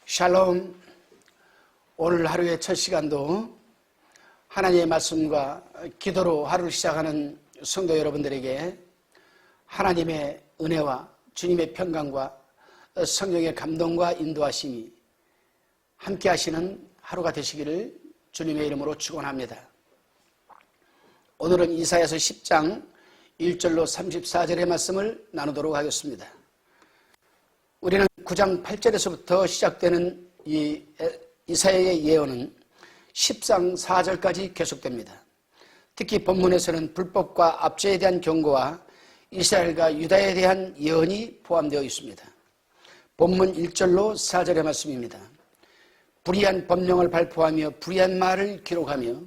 샬롬. 오늘 하루의 첫 시간도 하나님의 말씀과 기도로 하루를 시작하는 성도 여러분들에게 하나님의 은혜와 주님의 평강과 성령의 감동과 인도하심이 함께 하시는 하루가 되시기를 주님의 이름으로 축원합니다. 오늘은 이사야서 10장 1절로 34절의 말씀을 나누도록 하겠습니다. 우리는 9장 8절에서부터 시작되는 이 이사야의 예언은 10장 4절까지 계속됩니다. 특히 본문에서는 불법과 압제에 대한 경고와 이스라엘과 유다에 대한 예언이 포함되어 있습니다. 본문 1절로 4절의 말씀입니다. 불의한 법령을 발표하며 불의한 말을 기록하며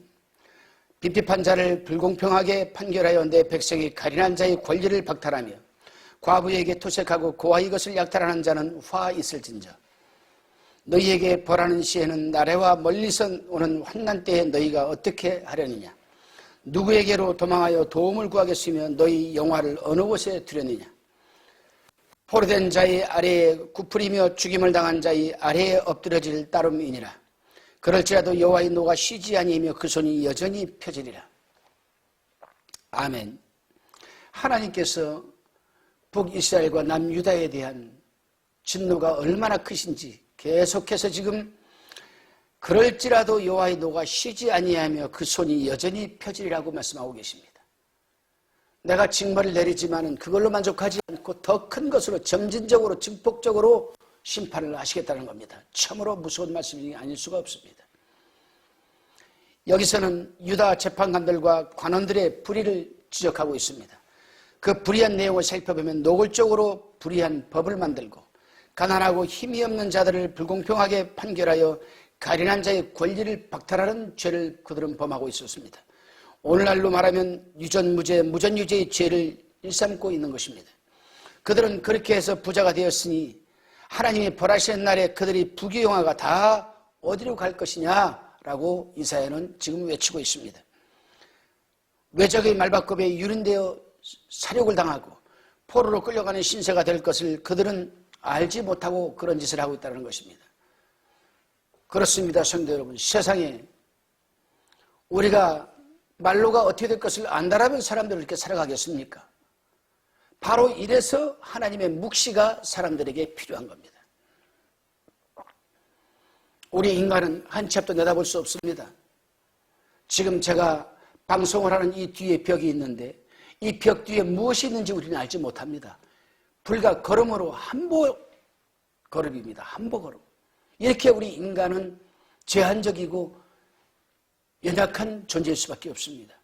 비핍한 자를 불공평하게 판결하여 내 백성이 가련한 자의 권리를 박탈하며 과부에게 토색하고 고아 이것을 약탈하는 자는 화 있을진저. 너희에게 벌하는 시에는 나래와 멀리서 오는 환난 때에 너희가 어떻게 하려느냐. 누구에게로 도망하여 도움을 구하겠으며 너희 영화를 어느 곳에 두려느냐. 포로된 자의 아래에 굽으리며 죽임을 당한 자의 아래에 엎드려질 따름이니라. 그럴지라도 여호와의 노가 쉬지 아니하며 그 손이 여전히 펴지리라. 아멘. 하나님께서 북이스라엘과 남유다에 대한 진노가 얼마나 크신지 계속해서 지금 그럴지라도 여호와의 노가 쉬지 아니하며 그 손이 여전히 펴지리라고 말씀하고 계십니다. 내가 징벌을 내리지만은 그걸로 만족하지 않고 더 큰 것으로 점진적으로 증폭적으로 심판을 하시겠다는 겁니다. 참으로 무서운 말씀이 아닐 수가 없습니다. 여기서는 유다 재판관들과 관원들의 불의를 지적하고 있습니다. 그 불의한 내용을 살펴보면 노골적으로 불의한 법을 만들고 가난하고 힘이 없는 자들을 불공평하게 판결하여 가련한 자의 권리를 박탈하는 죄를 그들은 범하고 있었습니다. 오늘날로 말하면 유전무죄, 무전유죄의 죄를 일삼고 있는 것입니다. 그들은 그렇게 해서 부자가 되었으니 하나님이 벌하시는 날에 그들이 부귀영화가 다 어디로 갈 것이냐라고 이사야는 지금 외치고 있습니다. 외적의 말바꿈에 유린되어 사륙을 당하고 포로로 끌려가는 신세가 될 것을 그들은 알지 못하고 그런 짓을 하고 있다는 것입니다. 그렇습니다, 성도 여러분. 세상에 우리가 말로가 어떻게 될 것을 안다라면 사람들은 이렇게 살아가겠습니까? 바로 이래서 하나님의 묵시가 사람들에게 필요한 겁니다. 우리 인간은 한 치 앞도 내다볼 수 없습니다. 지금 제가 방송을 하는 이 뒤에 벽이 있는데 이 벽 뒤에 무엇이 있는지 우리는 알지 못합니다. 불과 걸음으로 한보 걸음입니다. 한보 걸음. 이렇게 우리 인간은 제한적이고 연약한 존재일 수밖에 없습니다.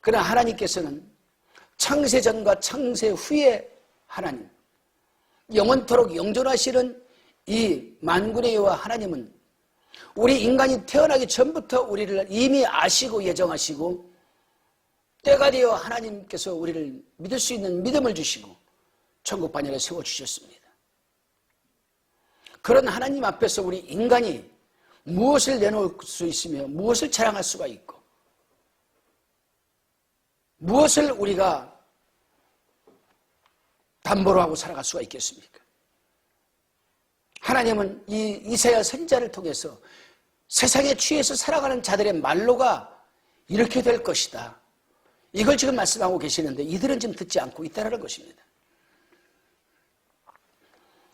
그러나 하나님께서는 창세 전과 창세 후의 하나님, 영원토록 영존하시는 이 만군의 여호와 하나님은 우리 인간이 태어나기 전부터 우리를 이미 아시고 예정하시고 때가 되어 하나님께서 우리를 믿을 수 있는 믿음을 주시고 천국 반열에 세워주셨습니다. 그런 하나님 앞에서 우리 인간이 무엇을 내놓을 수 있으며 무엇을 자랑할 수가 있고 무엇을 우리가 담보로 하고 살아갈 수가 있겠습니까? 하나님은 이 이사야 선지자를 통해서 세상에 취해서 살아가는 자들의 말로가 이렇게 될 것이다. 이걸 지금 말씀하고 계시는데 이들은 지금 듣지 않고 있다는 것입니다.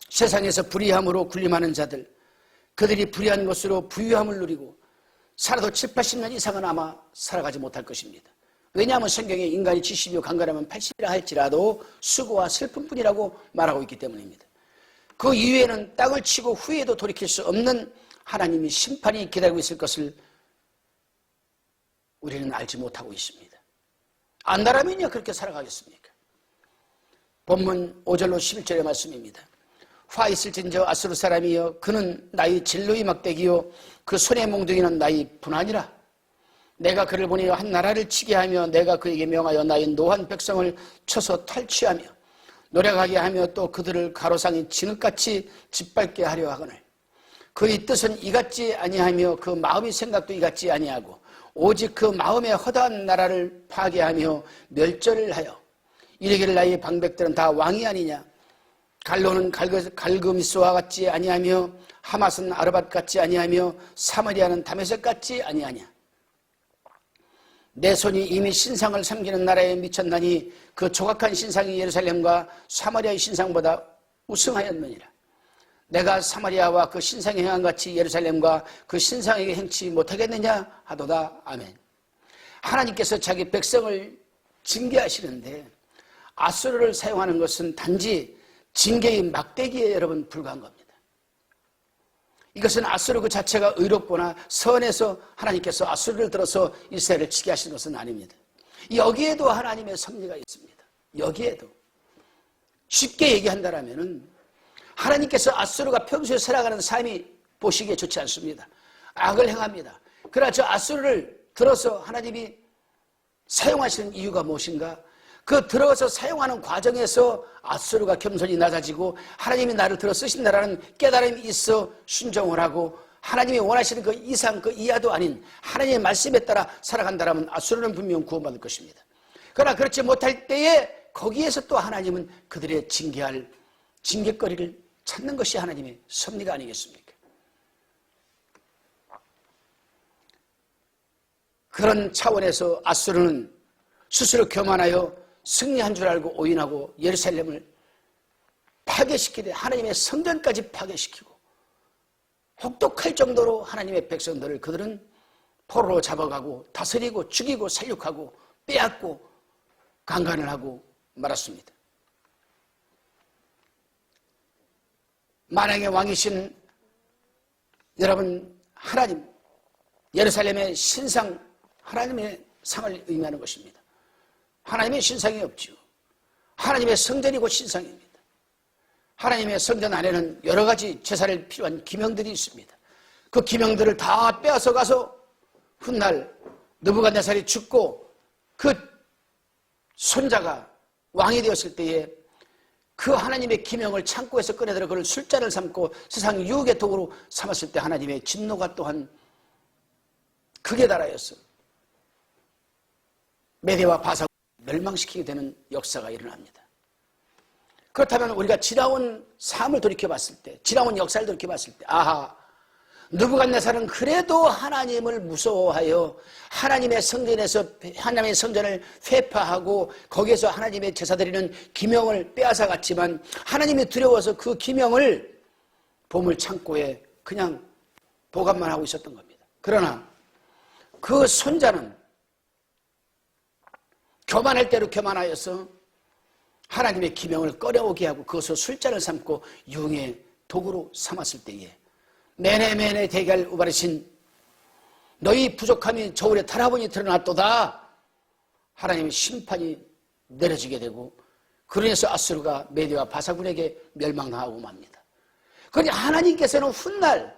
세상에서 불의함으로 군림하는 자들, 그들이 불의한 것으로 부유함을 누리고 살아도 7, 80년 이상은 아마 살아가지 못할 것입니다. 왜냐하면 성경에 인간이 70이요 강건하면 80이라 할지라도 수고와 슬픔뿐이라고 말하고 있기 때문입니다. 그 이후에는 땅을 치고 후에도 돌이킬 수 없는 하나님이 심판이 기다리고 있을 것을 우리는 알지 못하고 있습니다. 안다라면요 그렇게 살아가겠습니까? 본문 5절로 11절의 말씀입니다. 화 있을진저 아수르 사람이여 그는 나의 진로의 막대기요 그 손의 몽둥이는 나의 분하니라. 내가 그를 보니 한 나라를 치게 하며 내가 그에게 명하여 나의 노한 백성을 쳐서 탈취하며 노력하게 하며 또 그들을 가로상이 진흙같이 짓밟게 하려 하거늘 그의 뜻은 이같지 아니하며 그 마음의 생각도 이같지 아니하고 오직 그 마음의 허다한 나라를 파괴하며 멸절을 하여 이르기를 나의 방백들은 다 왕이 아니냐 갈로는 갈그미스와 같지 아니하며 하맛은 아르밧 같지 아니하며 사마리아는 다메섹 같지 아니하냐. 내 손이 이미 신상을 섬기는 나라에 미쳤나니 그 조각한 신상이 예루살렘과 사마리아의 신상보다 우승하였느니라. 내가 사마리아와 그 신상에 행한 같이 예루살렘과 그 신상에게 행치 못하겠느냐 하도다. 아멘. 하나님께서 자기 백성을 징계하시는데 아수르를 사용하는 것은 단지 징계의 막대기에 여러분 불과한 겁니다. 이것은 아수르 그 자체가 의롭거나 선해서 하나님께서 아수르를 들어서 이스라엘을 치게 하시는 것은 아닙니다. 여기에도 하나님의 섭리가 있습니다. 여기에도 쉽게 얘기한다라면은 하나님께서 아수르가 평소에 살아가는 삶이 보시기에 좋지 않습니다. 악을 행합니다. 그러나 저 아수르를 들어서 하나님이 사용하시는 이유가 무엇인가? 그 들어서 사용하는 과정에서 아수르가 겸손히 낮아지고 하나님이 나를 들어 쓰신다라는 깨달음이 있어 순종을 하고 하나님이 원하시는 그 이상 그 이하도 아닌 하나님의 말씀에 따라 살아간다라면 아수르는 분명 구원받을 것입니다. 그러나 그렇지 못할 때에 거기에서 또 하나님은 그들의 징계할 징계거리를 찾는 것이 하나님의 섭리가 아니겠습니까? 그런 차원에서 아수르는 스스로 교만하여 승리한 줄 알고 오인하고 예루살렘을 파괴시키되 하나님의 성전까지 파괴시키고 혹독할 정도로 하나님의 백성들을 그들은 포로로 잡아가고 다스리고 죽이고 살육하고 빼앗고 강간을 하고 말았습니다. 만왕의 왕이신 여러분 하나님, 예루살렘의 신상, 하나님의 상을 의미하는 것입니다. 하나님의 신상이 없지요. 하나님의 성전이고 신상입니다. 하나님의 성전 안에는 여러 가지 제사를 필요한 기명들이 있습니다. 그 기명들을 다 빼앗아 가서 훗날 느부갓네살이 죽고 그 손자가 왕이 되었을 때에 그 하나님의 기명을 창고에서 꺼내들어 그를 술잔을 삼고 세상 유혹의 도구로 삼았을 때 하나님의 진노가 또한 극에 달하여서 메대와 바사를 멸망시키게 되는 역사가 일어납니다. 그렇다면 우리가 지나온 삶을 돌이켜봤을 때, 지나온 역사를 돌이켜봤을 때, 아하, 느부갓네살은 그래도 하나님을 무서워하여 하나님의 성전에서 하나님의 성전을 회파하고 거기에서 하나님의 제사드리는 기명을 빼앗아 갔지만 하나님이 두려워서 그 기명을 보물 창고에 그냥 보관만 하고 있었던 겁니다. 그러나 그 손자는 교만할 대로 교만하여서 하나님의 기명을 꺼려오게 하고 그것을 술잔을 삼고 유흥의 도구로 삼았을 때에 매네매네 대갈 우바르신 너희 부족함이 저울에 달아보니 드러났도다. 하나님의 심판이 내려지게 되고 그로 인해서 아수르가 메대와 바사군에게 멸망하고 맙니다. 그러니 하나님께서는 훗날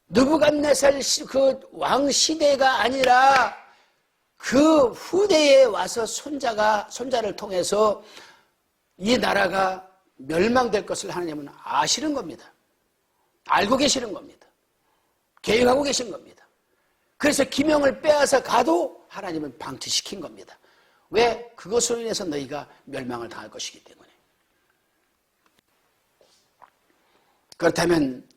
느부갓네살 그 왕 시대가 아니라 그 후대에 와서 손자를 통해서 이 나라가 멸망될 것을 하나님은 아시는 겁니다. 알고 계시는 겁니다. 계획하고 계신 겁니다. 그래서 기명을 빼앗아 가도 하나님은 방치시킨 겁니다. 왜? 그것으로 인해서 너희가 멸망을 당할 것이기 때문에. 그렇다면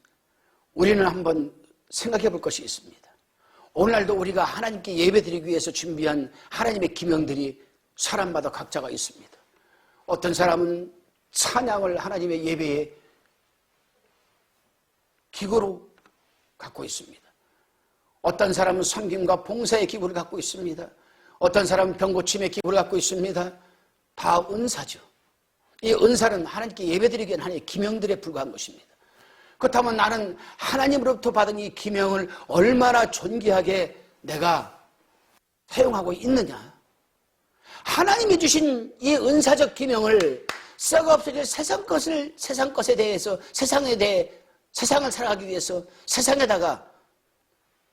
우리는 한번 생각해 볼 것이 있습니다. 오늘날도 우리가 하나님께 예배드리기 위해서 준비한 하나님의 기명들이 사람마다 각자가 있습니다. 어떤 사람은 찬양을 하나님의 예배에 기구로 갖고 있습니다. 어떤 사람은 섬김과 봉사의 기구를 갖고 있습니다. 어떤 사람은 병고침의 기구를 갖고 있습니다. 다 은사죠. 이 은사는 하나님께 예배드리기 위한 하나님의 기명들에 불과한 것입니다. 그렇다면 나는 하나님으로부터 받은 이 기명을 얼마나 존귀하게 내가 사용하고 있느냐. 하나님이 주신 이 은사적 기명을 썩어 없어질 세상 것에 대해서 세상에 대해 세상을 살아가기 위해서 세상에다가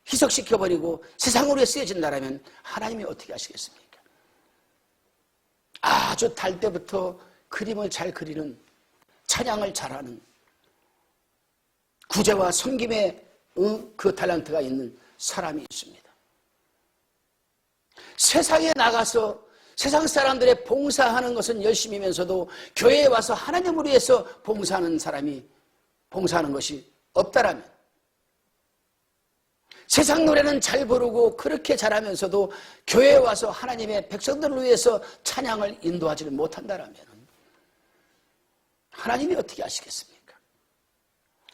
희석시켜버리고 세상으로 쓰여진다면 하나님이 어떻게 하시겠습니까? 아주 달 때부터 그림을 잘 그리는 찬양을 잘하는 구제와 섬김의 그 탤런트가 있는 사람이 있습니다. 세상에 나가서 세상 사람들의 봉사하는 것은 열심히면서도 교회에 와서 하나님을 위해서 봉사하는 사람이 봉사하는 것이 없다라면, 세상 노래는 잘 부르고 그렇게 잘하면서도 교회에 와서 하나님의 백성들을 위해서 찬양을 인도하지를 못한다라면 하나님이 어떻게 하시겠습니까?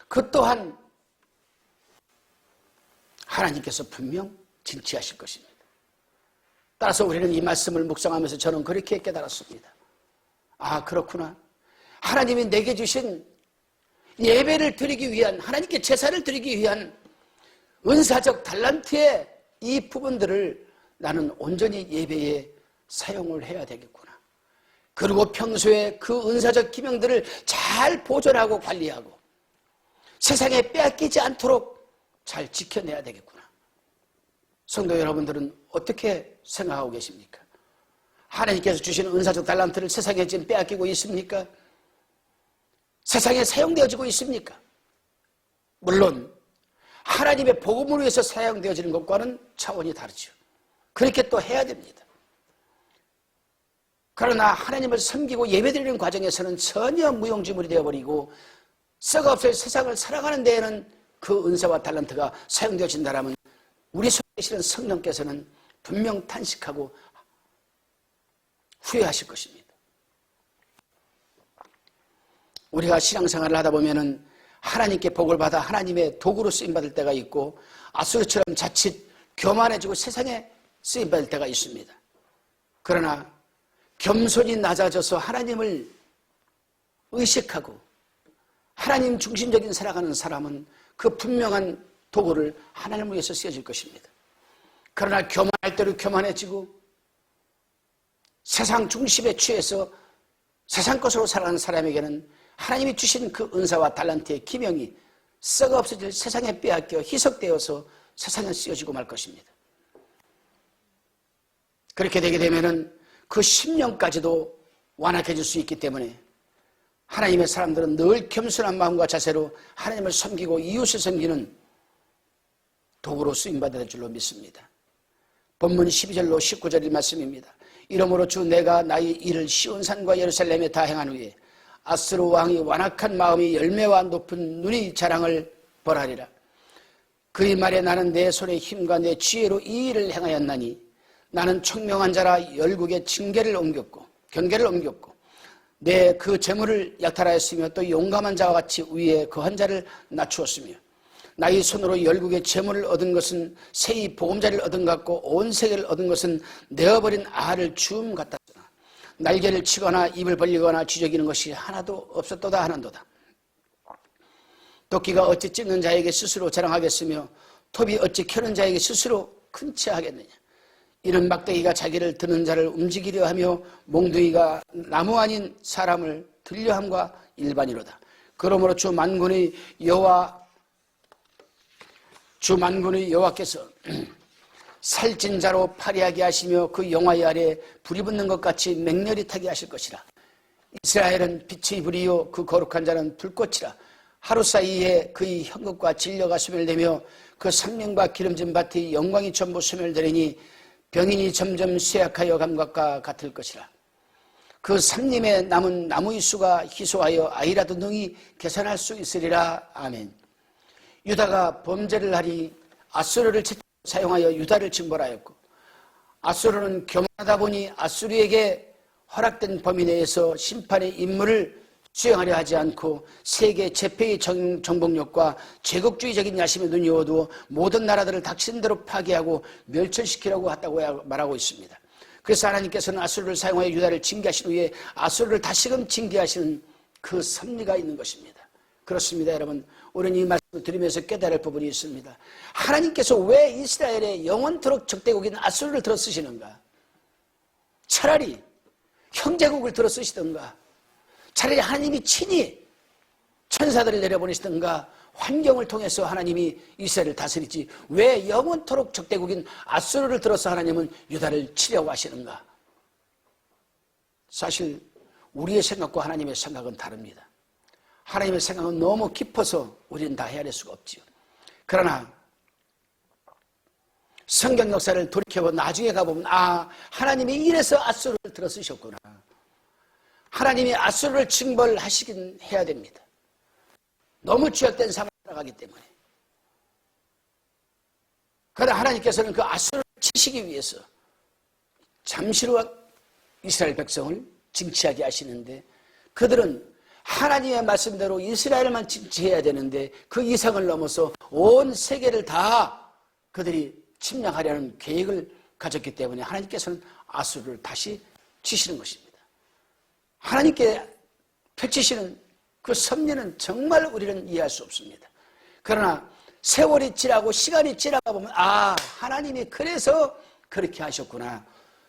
그 또한 하나님께서 분명 진치하실 것입니다. 따라서 우리는 이 말씀을 묵상하면서 저는 그렇게 깨달았습니다. 아, 그렇구나. 하나님이 내게 주신 예배를 드리기 위한, 하나님께 제사를 드리기 위한 은사적 달란트의 이 부분들을 나는 온전히 예배에 사용을 해야 되겠구나. 그리고 평소에 그 은사적 기명들을 잘 보존하고 관리하고 세상에 빼앗기지 않도록 잘 지켜내야 되겠구나. 성도 여러분들은 어떻게 생각하고 계십니까? 하나님께서 주신 은사적 달란트를 세상에 지금 빼앗기고 있습니까? 세상에 사용되어지고 있습니까? 물론 하나님의 복음을 위해서 사용되어지는 것과는 차원이 다르죠. 그렇게 또 해야 됩니다. 그러나 하나님을 섬기고 예배드리는 과정에서는 전혀 무용지물이 되어버리고 썩어없을 세상을 살아가는 데에는 그 은사와 달란트가 사용되어진다면 우리 속에 계시는 성령께서는 분명 탄식하고 후회하실 것입니다. 우리가 신앙생활을 하다 보면은 하나님께 복을 받아 하나님의 도구로 쓰임받을 때가 있고 아수르처럼 자칫 교만해지고 세상에 쓰임받을 때가 있습니다. 그러나 겸손히 낮아져서 하나님을 의식하고 하나님 중심적인 살아가는 사람은 그 분명한 도구를 하나님을 위해서 쓰여질 것입니다. 그러나 교만할 대로 교만해지고 세상 중심에 취해서 세상 것으로 살아가는 사람에게는 하나님이 주신 그 은사와 달란트의 기명이 썩어 없어질 세상에 빼앗겨 희석되어서 세상에 쓰여지고 말 것입니다. 그렇게 되게 되면은 그 10년까지도 완악해질 수 있기 때문에 하나님의 사람들은 늘 겸손한 마음과 자세로 하나님을 섬기고 이웃을 섬기는 도구로 쓰임받을 줄로 믿습니다. 본문 12절로 19절의 말씀입니다. 이러므로 주 내가 나의 일을 시온산과 예루살렘에 다 행한 후에 아수르 왕이 완악한 마음이 열매와 높은 눈의 자랑을 벌하리라. 그의 말에 나는 내 손의 힘과 내 지혜로 이 일을 행하였나니 나는 총명한 자라 열국의 경계를 옮겼고 내 그 재물을 약탈하였으며 또 용감한 자와 같이 위에 거한 자를 낮추었으며 나의 손으로 열국의 재물을 얻은 것은 새의 보금자리를 얻은 것 같고 온 세계를 얻은 것은 내어버린 알을 주움 같았으나 날개를 치거나 입을 벌리거나 쥐저기는 것이 하나도 없었도다 하는도다. 도끼가 어찌 찢는 자에게 스스로 자랑하겠으며 톱이 어찌 켜는 자에게 스스로 큰 체하겠느냐. 이는 막대기가 자기를 드는 자를 움직이려 하며 몽둥이가 나무 아닌 사람을 들려함과 일반이로다. 그러므로 주 만군의 여호와께서 살찐 자로 파리하게 하시며 그 영화의 아래 불이 붙는 것 같이 맹렬히 타게 하실 것이라. 이스라엘은 빛의 불이요 그 거룩한 자는 불꽃이라. 하루 사이에 그의 형극과 진려가 소멸되며 그 생명과 기름진 밭의 영광이 전부 소멸되리니 병인이 점점 쇠약하여 감각과 같을 것이라. 그 산림에 남은 나무의 수가 희소하여 아이라도 능히 계산할 수 있으리라. 아멘. 유다가 범죄를 하니 아수르를 사용하여 유다를 징벌하였고 아수르는 교만하다 보니 아수르에게 허락된 범위 내에서 심판의 임무를 수행하려 하지 않고 세계 제패의 정복력과 제국주의적인 야심에 눈이 어두워 모든 나라들을 닥친대로 파괴하고 멸절시키려고 했다고 말하고 있습니다. 그래서 하나님께서는 아수르를 사용하여 유다를 징계하신 후에 아수르를 다시금 징계하시는 그 섭리가 있는 것입니다. 그렇습니다, 여러분. 우리는 이 말씀을 드리면서 깨달을 부분이 있습니다. 하나님께서 왜 이스라엘의 영원토록 적대국인 아수르를 들어 쓰시는가? 차라리 형제국을 들어 쓰시던가, 차라리 하나님이 친히 천사들을 내려보내시던가 환경을 통해서 하나님이 이스라엘을 다스리지 왜 영원토록 적대국인 아수르를 들어서 하나님은 유다를 치려고 하시는가? 사실 우리의 생각과 하나님의 생각은 다릅니다. 하나님의 생각은 너무 깊어서 우리는 다 헤아릴 수가 없지요. 그러나 성경 역사를 돌이켜보면 나중에 가보면 하나님이 이래서 앗수르를 들어쓰셨구나. 하나님이 앗수르를 징벌하시긴 해야 됩니다. 너무 죄악된 삶을 살아가기 때문에. 그러나 하나님께서는 그 앗수르를 치시기 위해서 잠시로 이스라엘 백성을 징치하게 하시는데, 그들은 하나님의 말씀대로 이스라엘만 징치해야 되는데 그 이상을 넘어서 온 세계를 다 그들이 침략하려는 계획을 가졌기 때문에 하나님께서는 앗수르를 다시 치시는 것입니다. 하나님께 펼치시는 그 섭리는 정말 우리는 이해할 수 없습니다. 그러나 세월이 지나고 시간이 지나가 보면 하나님이 그래서 그렇게 하셨구나.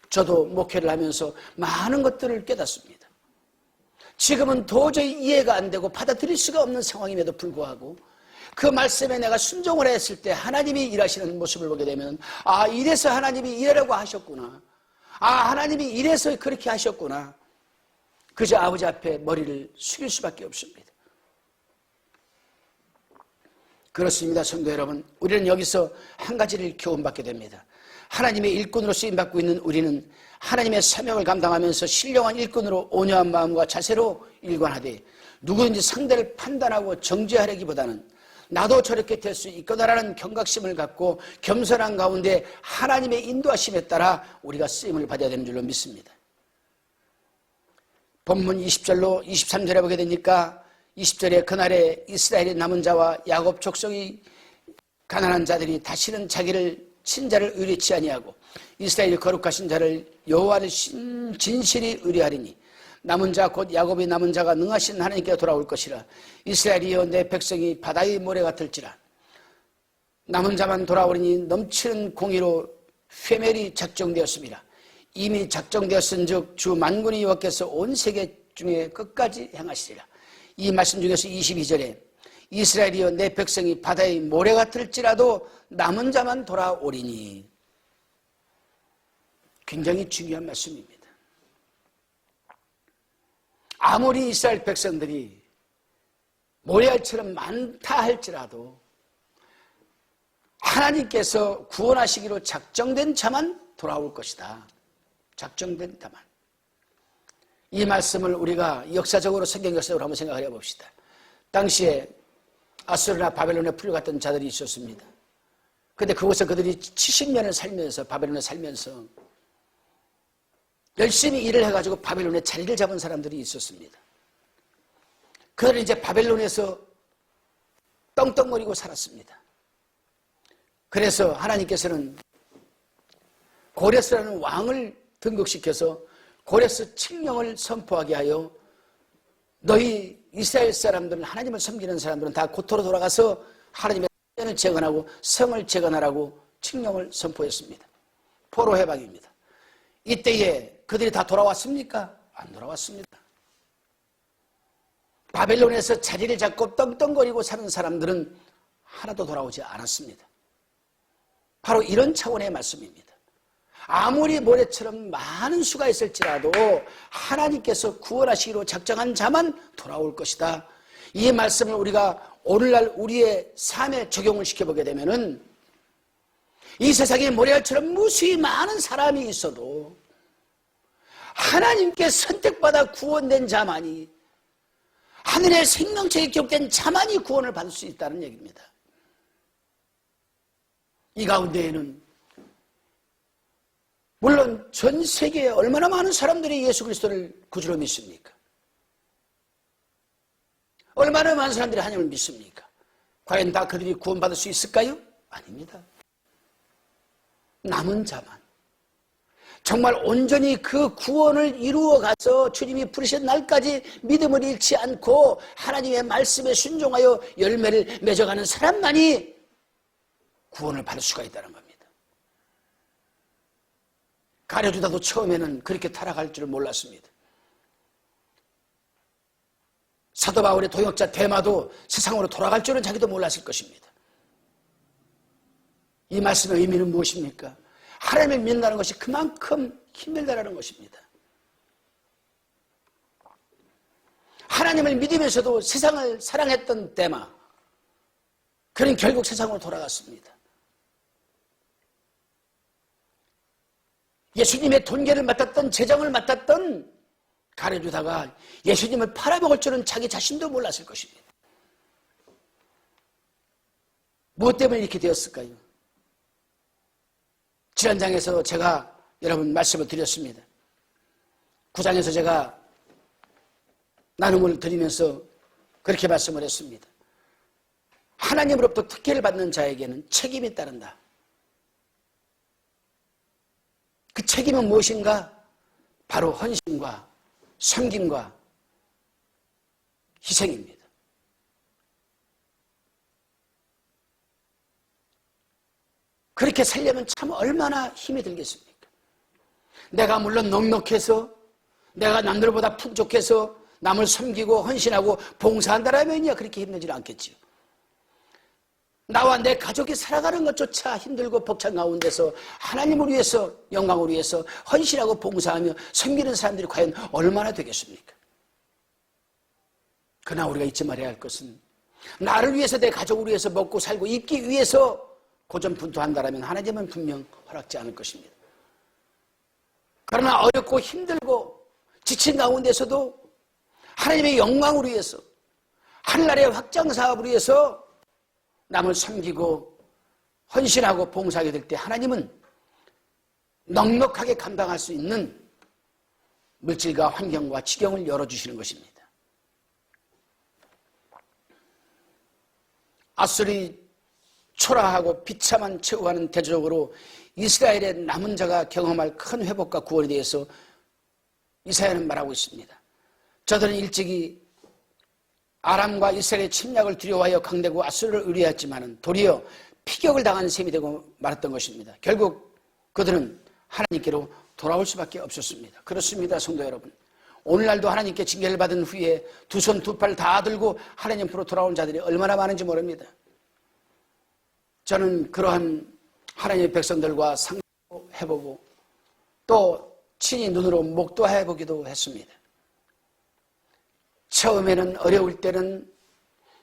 저도 목회를 하면서 많은 것들을 깨닫습니다. 지금은 도저히 이해가 안 되고 받아들일 수가 없는 상황임에도 불구하고 그 말씀에 내가 순종을 했을 때 하나님이 일하시는 모습을 보게 되면 이래서 하나님이 이러라고 하셨구나. 하나님이 이래서 그렇게 하셨구나. 그저 아버지 앞에 머리를 숙일 수밖에 없습니다. 그렇습니다. 성도 여러분, 우리는 여기서 한 가지를 교훈받게 됩니다. 하나님의 일꾼으로 쓰임받고 있는 우리는 하나님의 사명을 감당하면서 신령한 일꾼으로 온유한 마음과 자세로 일관하되 누구든지 상대를 판단하고 정죄하려기보다는 나도 저렇게 될 수 있거나라는 경각심을 갖고 겸손한 가운데 하나님의 인도하심에 따라 우리가 쓰임을 받아야 되는 줄로 믿습니다. 본문 20절로 23절에 보게 되니까 20절에 그날에 이스라엘의 남은 자와 야곱 족속의 가난한 자들이 다시는 자기를 친자를 의뢰치 아니하고 이스라엘의 거룩하신 자를 여호와를 진실히 의뢰하리니 남은 자 곧 야곱의 남은 자가 능하신 하나님께 돌아올 것이라. 이스라엘이여 내 백성이 바다의 모래 같을지라. 남은 자만 돌아오리니 넘치는 공의로 회멸이 작정되었습니다. 이미 작정되었은즉 주 만군의 여호와께서 온 세계 중에 끝까지 행하시리라. 이 말씀 중에서 22절에 이스라엘이여 내 백성이 바다의 모래 같을지라도 남은 자만 돌아오리니, 굉장히 중요한 말씀입니다. 아무리 이스라엘 백성들이 모래알처럼 많다 할지라도 하나님께서 구원하시기로 작정된 자만 돌아올 것이다. 작정된 자만. 이 말씀을 우리가 역사적으로, 성경 역사적으로 한번 생각해 봅시다. 당시에 아수르나 바벨론에 풀려갔던 자들이 있었습니다. 그런데 그곳에 그들이 70년을 살면서, 바벨론에 살면서 열심히 일을 해가지고 바벨론에 자리를 잡은 사람들이 있었습니다. 그들은 이제 바벨론에서 떵떵거리고 살았습니다. 그래서 하나님께서는 고레스라는 왕을 등극시켜서 고레스 칙령을 선포하게 하여 너희 이스라엘 사람들은, 하나님을 섬기는 사람들은 다 고토로 돌아가서 하나님의 성전을 재건하고 성을 재건하라고 칙령을 선포했습니다. 포로 해방입니다. 이때에 그들이 다 돌아왔습니까? 안 돌아왔습니다. 바벨론에서 자리를 잡고 떵떵거리고 사는 사람들은 하나도 돌아오지 않았습니다. 바로 이런 차원의 말씀입니다. 아무리 모래처럼 많은 수가 있을지라도 하나님께서 구원하시기로 작정한 자만 돌아올 것이다. 이 말씀을 우리가 오늘날 우리의 삶에 적용을 시켜보게 되면은 이 세상에 모래알처럼 무수히 많은 사람이 있어도 하나님께 선택받아 구원된 자만이, 하늘의 생명책에 기록된 자만이 구원을 받을 수 있다는 얘기입니다. 이 가운데에는 물론 전 세계에 얼마나 많은 사람들이 예수 그리스도를 구주로 믿습니까? 얼마나 많은 사람들이 하나님을 믿습니까? 과연 다 그들이 구원받을 수 있을까요? 아닙니다. 남은 자만, 정말 온전히 그 구원을 이루어가서 주님이 부르신 날까지 믿음을 잃지 않고 하나님의 말씀에 순종하여 열매를 맺어가는 사람만이 구원을 받을 수가 있다는 겁니다. 가룟유다도 처음에는 그렇게 타락할 줄 몰랐습니다. 사도 바울의 동역자 데마도 세상으로 돌아갈 줄은 자기도 몰랐을 것입니다. 이 말씀의 의미는 무엇입니까? 하나님을 믿는다는 것이 그만큼 힘들다는 것입니다. 하나님을 믿으면서도 세상을 사랑했던 데마, 그는 결국 세상으로 돌아갔습니다. 예수님의 돈계를 맡았던, 재정을 맡았던 가룟유다가 예수님을 팔아먹을 줄은 자기 자신도 몰랐을 것입니다. 무엇 때문에 이렇게 되었을까요? 지난장에서 제가 여러분 말씀을 드렸습니다. 9장에서 제가 나눔을 드리면서 그렇게 말씀을 했습니다. 하나님으로부터 특혜를 받는 자에게는 책임이 따른다. 그 책임은 무엇인가? 바로 헌신과 섬김과 희생입니다. 그렇게 살려면 참 얼마나 힘이 들겠습니까? 내가 물론 넉넉해서, 내가 남들보다 풍족해서 남을 섬기고 헌신하고 봉사한다라면야 그렇게 힘들지 않겠지요. 나와 내 가족이 살아가는 것조차 힘들고 벅찬 가운데서 하나님을 위해서, 영광을 위해서 헌신하고 봉사하며 섬기는 사람들이 과연 얼마나 되겠습니까? 그러나 우리가 잊지 말아야 할 것은 나를 위해서, 내 가족을 위해서 먹고 살고 입기 위해서 고전분투한다라면 하나님은 분명 허락지 않을 것입니다. 그러나 어렵고 힘들고 지친 가운데서도 하나님의 영광을 위해서, 하늘나라의 확장사업을 위해서 남을 섬기고 헌신하고 봉사하게 될 때 하나님은 넉넉하게 감당할 수 있는 물질과 환경과 지경을 열어주시는 것입니다. 아수리 초라하고 비참한 최후와는 대조적으로 이스라엘의 남은 자가 경험할 큰 회복과 구원에 대해서 이사야는 말하고 있습니다. 저들은 일찍이 아람과 이스라엘의 침략을 두려워하여 강대국 아수르를 의뢰했지만 도리어 피격을 당한 셈이 되고 말았던 것입니다. 결국 그들은 하나님께로 돌아올 수밖에 없었습니다. 그렇습니다, 성도 여러분. 오늘날도 하나님께 징계를 받은 후에 두 손 두 팔 다 들고 하나님 앞으로 돌아온 자들이 얼마나 많은지 모릅니다. 저는 그러한 하나님의 백성들과 상담도 해보고 또 친히 눈으로 목도해보기도 했습니다. 처음에는 어려울 때는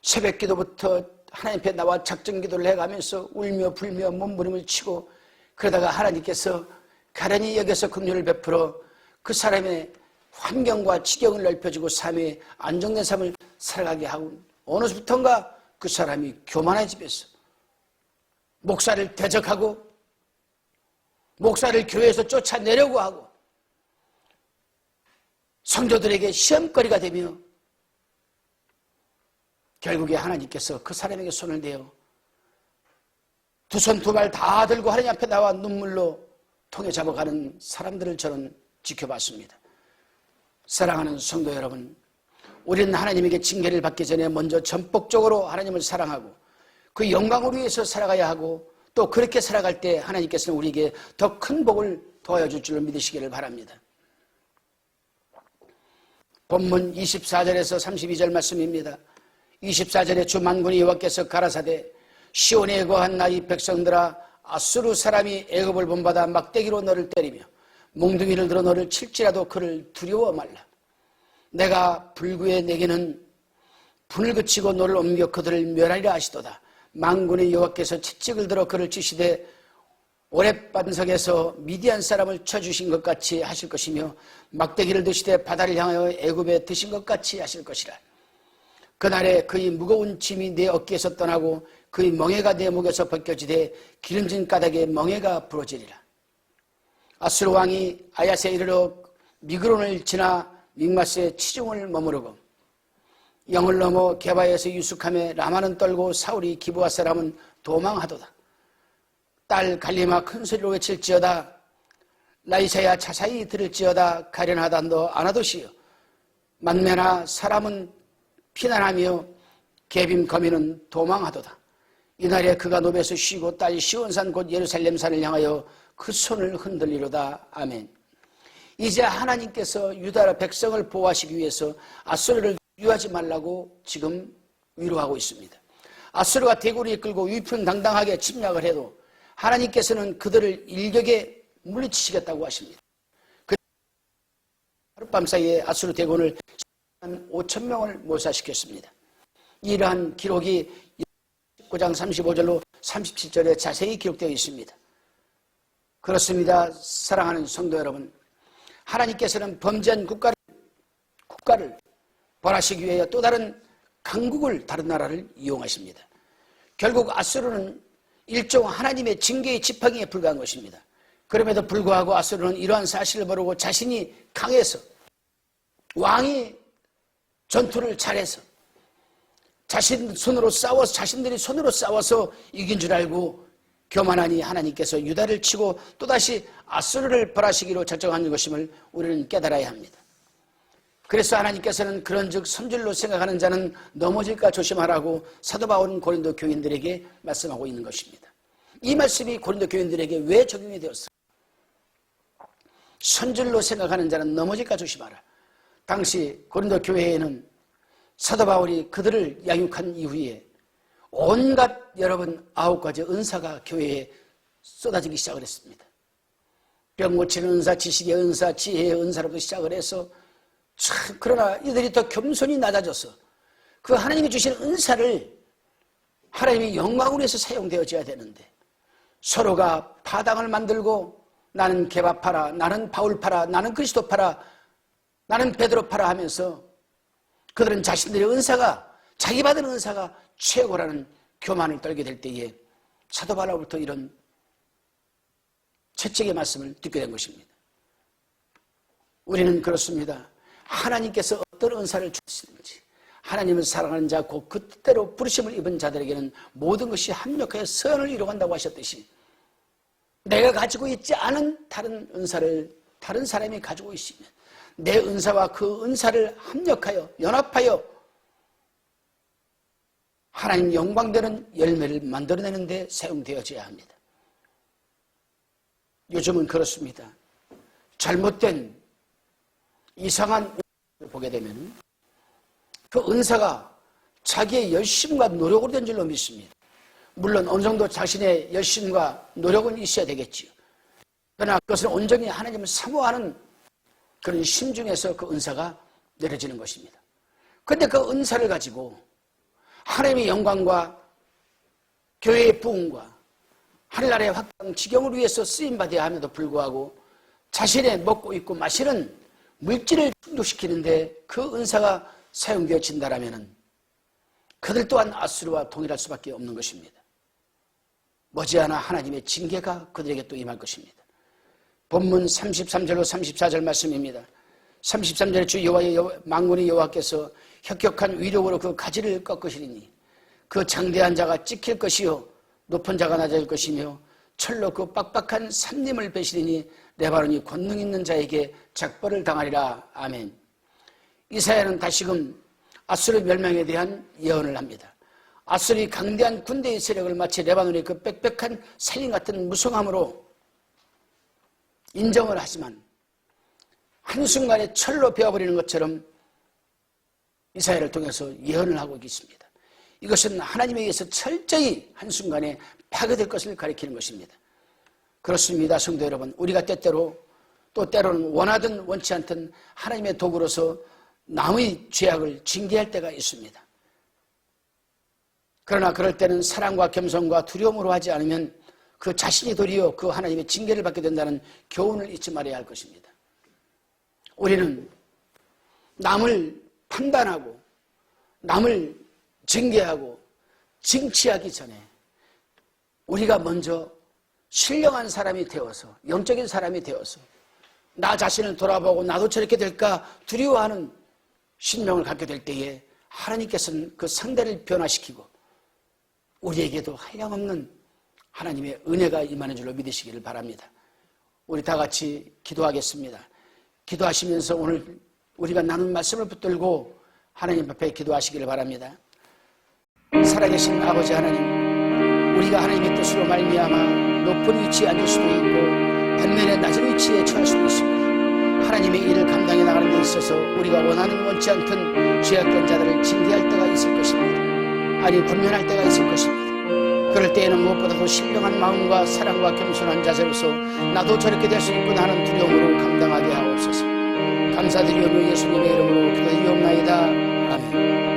새벽 기도부터 하나님 앞에 나와 작정 기도를 해가면서 울며 불며 몸부림을 치고 그러다가 하나님께서 가련히 여겨서 긍휼을 베풀어 그 사람의 환경과 지경을 넓혀주고 삶의 안정된 삶을 살아가게 하고 어느부턴가 그 사람이 교만해지면서 목사를 대적하고 목사를 교회에서 쫓아내려고 하고 성도들에게 시험거리가 되며 결국에 하나님께서 그 사람에게 손을 대어 두 손 두 발 다 들고 하나님 앞에 나와 눈물로 통에 잡아가는 사람들을 저는 지켜봤습니다. 사랑하는 성도 여러분, 우리는 하나님에게 징계를 받기 전에 먼저 전폭적으로 하나님을 사랑하고 그 영광을 위해서 살아가야 하고 또 그렇게 살아갈 때 하나님께서는 우리에게 더 큰 복을 도와줄 줄로 믿으시기를 바랍니다. 본문 24절에서 32절 말씀입니다. 24절에 주 만군의 여호와께서 가라사대 시온에 거한 나의 백성들아 아수르 사람이 애굽을 본받아 막대기로 너를 때리며 몽둥이를 들어 너를 칠지라도 그를 두려워 말라. 내가 불구에 내게는 분을 그치고 너를 옮겨 그들을 멸하리라 하시도다. 만군의 여호와께서 채찍을 들어 그를 치시되 오랫반석에서 미디안 사람을 쳐주신 것 같이 하실 것이며 막대기를 드시되 바다를 향하여 애굽에 드신 것 같이 하실 것이라. 그날에 그의 무거운 짐이 내 어깨에서 떠나고 그의 멍에가 내 목에서 벗겨지되 기름진 가닥에 멍에가 부러지리라. 아수르 왕이 아야스에 이르러 미그론을 지나 믹마스의 치중을 머무르고 영을 넘어 게바에서 유숙함에 라마는 떨고 사울이 기브아 사람은 도망하도다. 딸 갈리마 큰 소리로 외칠지어다. 라이사야 자사히 들을지어다. 가련하다 너 안하도시여. 만매나 사람은 피난하며 개빔 거미는 도망하도다. 이날에 그가 노베에서 쉬고 딸 시온산 곧 예루살렘산을 향하여 그 손을 흔들리로다. 아멘. 이제 하나님께서 유다 백성을 보호하시기 위해서 아수르를 유하지 말라고 지금 위로하고 있습니다. 아수르가 대군을 이끌고 위풍당당하게 침략을 해도 하나님께서는 그들을 일격에 물리치시겠다고 하십니다. 하룻밤 사이에 아수르 대군을 5,000명을 몰살시켰습니다. 이러한 기록이 19장 35절로 37절에 자세히 기록되어 있습니다. 그렇습니다. 사랑하는 성도 여러분, 하나님께서는 범죄한 국가를 벌하시기 위해 또 다른 강국을, 다른 나라를 이용하십니다. 결국 아수르는 일종 하나님의 징계의 지팡이에 불과한 것입니다. 그럼에도 불구하고 아수르는 이러한 사실을 모르고 자신이 강해서, 왕이 전투를 잘해서 자신들이 손으로 싸워서 이긴 줄 알고 교만하니 하나님께서 유다를 치고 또다시 아수르를 벌하시기로 작정한 것임을 우리는 깨달아야 합니다. 그래서 하나님께서는 그런즉 선줄로 생각하는 자는 넘어질까 조심하라고 사도 바울은 고린도 교인들에게 말씀하고 있는 것입니다. 이 말씀이 고린도 교인들에게 왜 적용이 되었을까? 선줄로 생각하는 자는 넘어질까 조심하라. 당시 고린도 교회에는 사도 바울이 그들을 양육한 이후에 온갖 여러분 9가지 은사가 교회에 쏟아지기 시작을 했습니다. 병 고치는 은사, 지식의 은사, 지혜의 은사로부터 시작을 해서 참, 그러나 이들이 더 겸손히 낮아져서 그 하나님이 주신 은사를 하나님의 영광을 위해서 사용되어져야 되는데 서로가 파당을 만들고 나는 게바파라, 나는 바울파라, 나는 그리스도파라, 나는 베드로파라 하면서 그들은 자신들의 은사가, 자기 받은 은사가 최고라는 교만을 떨게 될 때에 사도 바울로부터 이런 채찍의 말씀을 듣게 된 것입니다. 우리는 그렇습니다. 하나님께서 어떤 은사를 주시는지, 하나님을 사랑하는 자, 곧 그 뜻대로 부르심을 입은 자들에게는 모든 것이 합력하여 선을 이루어간다고 하셨듯이 내가 가지고 있지 않은 다른 은사를 다른 사람이 가지고 있으면 내 은사와 그 은사를 합력하여 연합하여 하나님 영광되는 열매를 만들어내는 데 사용되어져야 합니다. 요즘은 그렇습니다. 잘못된 이상한 은사를 보게 되면 그 은사가 자기의 열심과 노력으로 된 줄로 믿습니다. 물론 어느 정도 자신의 열심과 노력은 있어야 되겠지요. 그러나 그것은 온전히 하나님을 사모하는 그런 심중에서 그 은사가 내려지는 것입니다. 그런데 그 은사를 가지고 하나님의 영광과 교회의 부흥과 하늘나라의 확장 지경을 위해서 쓰임받아야 함에도 불구하고 자신의 먹고 입고 마시는 물질을 충족시키는데 그 은사가 사용되어진다면 그들 또한 아수르와 동일할 수밖에 없는 것입니다. 머지않아 하나님의 징계가 그들에게 또 임할 것입니다. 본문 33절로 34절 말씀입니다. 33절에 주 여호와의 만군의 여호와께서 혁혁한 위력으로 그 가지를 꺾으시리니 그 장대한 자가 찍힐 것이요 높은 자가 낮아질 것이며 철로 그 빡빡한 산림을 베시리니 레바논이 권능 있는 자에게 작벌을 당하리라. 아멘. 이사야는 다시금 아수르 멸망에 대한 예언을 합니다. 아수르의 강대한 군대의 세력을 마치 레바논의 그 빽빽한 산림 같은 무성함으로 인정을 하지만 한순간에 철로 베어버리는 것처럼 이사야를 통해서 예언을 하고 있습니다. 이것은 하나님에 의해서 철저히 한순간에 파괴될 것을 가리키는 것입니다. 그렇습니다. 성도 여러분, 우리가 때때로 또 때로는 원하든 원치 않든 하나님의 도구로서 남의 죄악을 징계할 때가 있습니다. 그러나 그럴 때는 사랑과 겸손과 두려움으로 하지 않으면 그 자신이 도리어 그 하나님의 징계를 받게 된다는 교훈을 잊지 말아야 할 것입니다. 우리는 남을 판단하고 남을 징계하고 징치하기 전에 우리가 먼저 신령한 사람이 되어서 영적인 사람이 되어서 나 자신을 돌아보고 나도 저렇게 될까 두려워하는 신명을 갖게 될 때에 하나님께서는 그 상대를 변화시키고 우리에게도 한량없는 하나님의 은혜가 임하는 줄로 믿으시기를 바랍니다. 우리 다 같이 기도하겠습니다. 기도하시면서 오늘 우리가 나눈 말씀을 붙들고 하나님 앞에 기도하시기를 바랍니다. 살아계신 아버지 하나님, 우리가 하나님의 뜻으로 말미암아 높은 위치에 앉을 수도 있고 반면에 낮은 위치에 처할 수도 있습니다. 하나님의 일을 감당해 나가는 데 있어서 우리가 원하는 원치 않던 죄악된 자들을 징계할 때가 있을 것입니다. 아니 분면할 때가 있을 것입니다. 그럴 때에는 무엇보다도 신령한 마음과 사랑과 겸손한 자세로서 나도 저렇게 될 수 있구나 하는 두려움으로 감당하게 하옵소서. 감사드리오며 예수님의 이름으로 기도드리옵나이다. 아멘.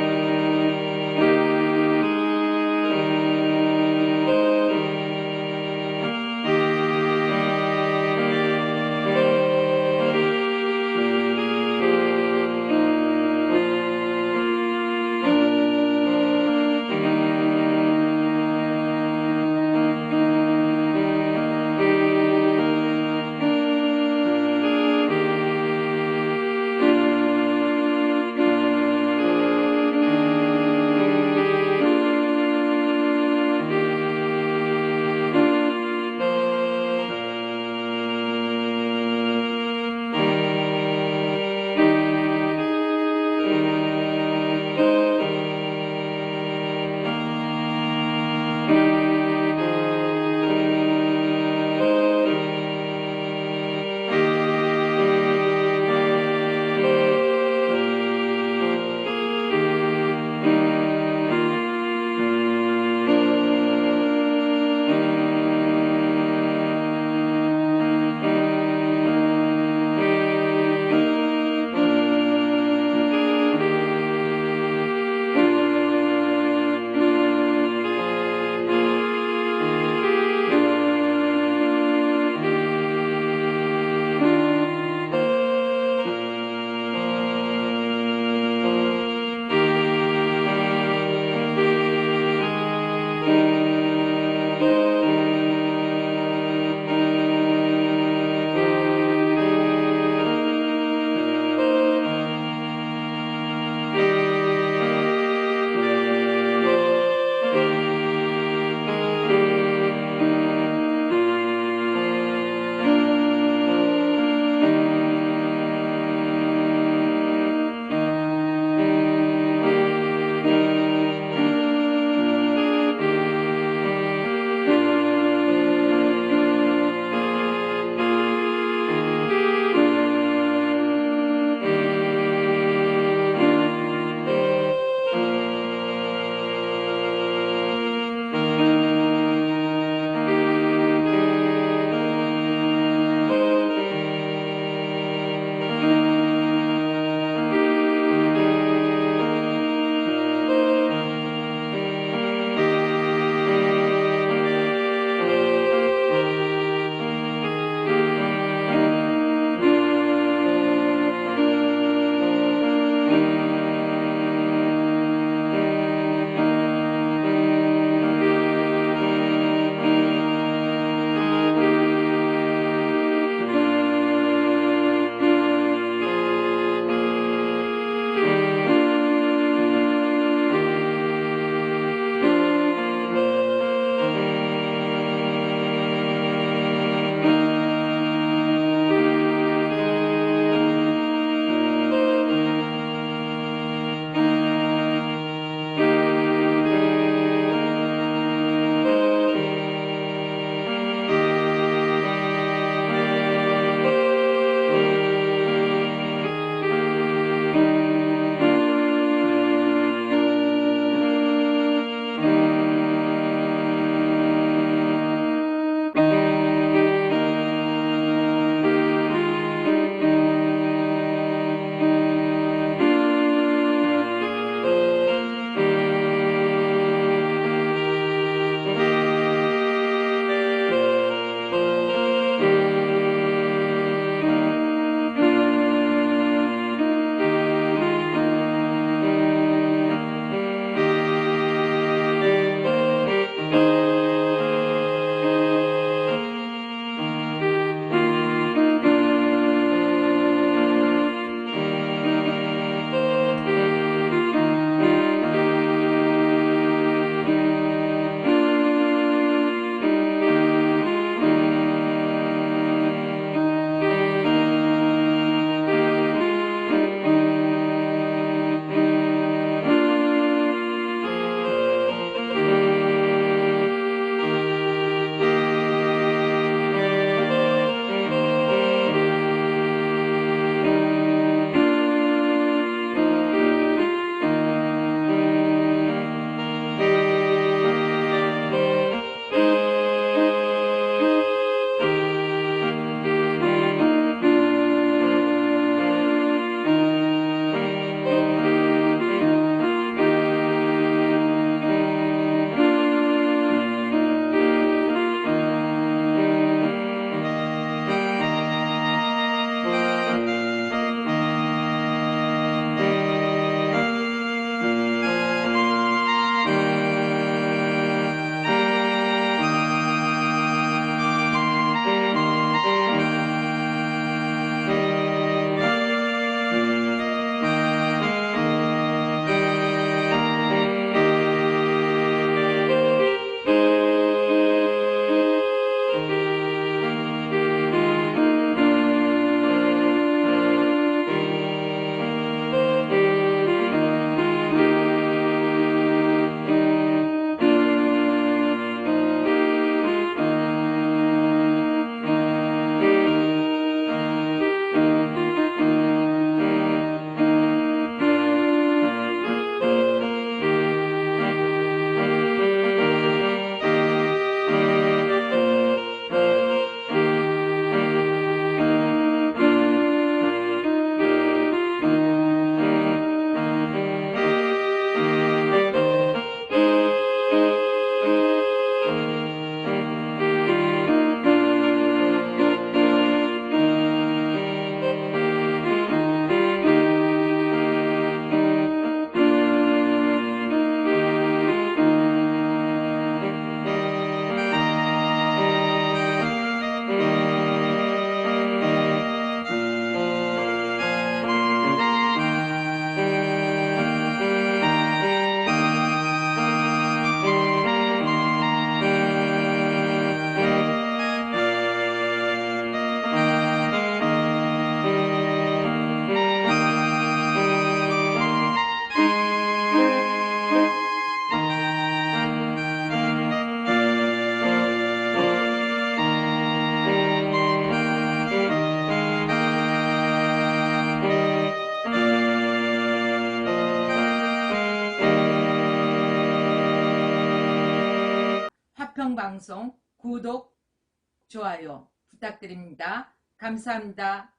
화평방송 구독, 좋아요 부탁드립니다. 감사합니다.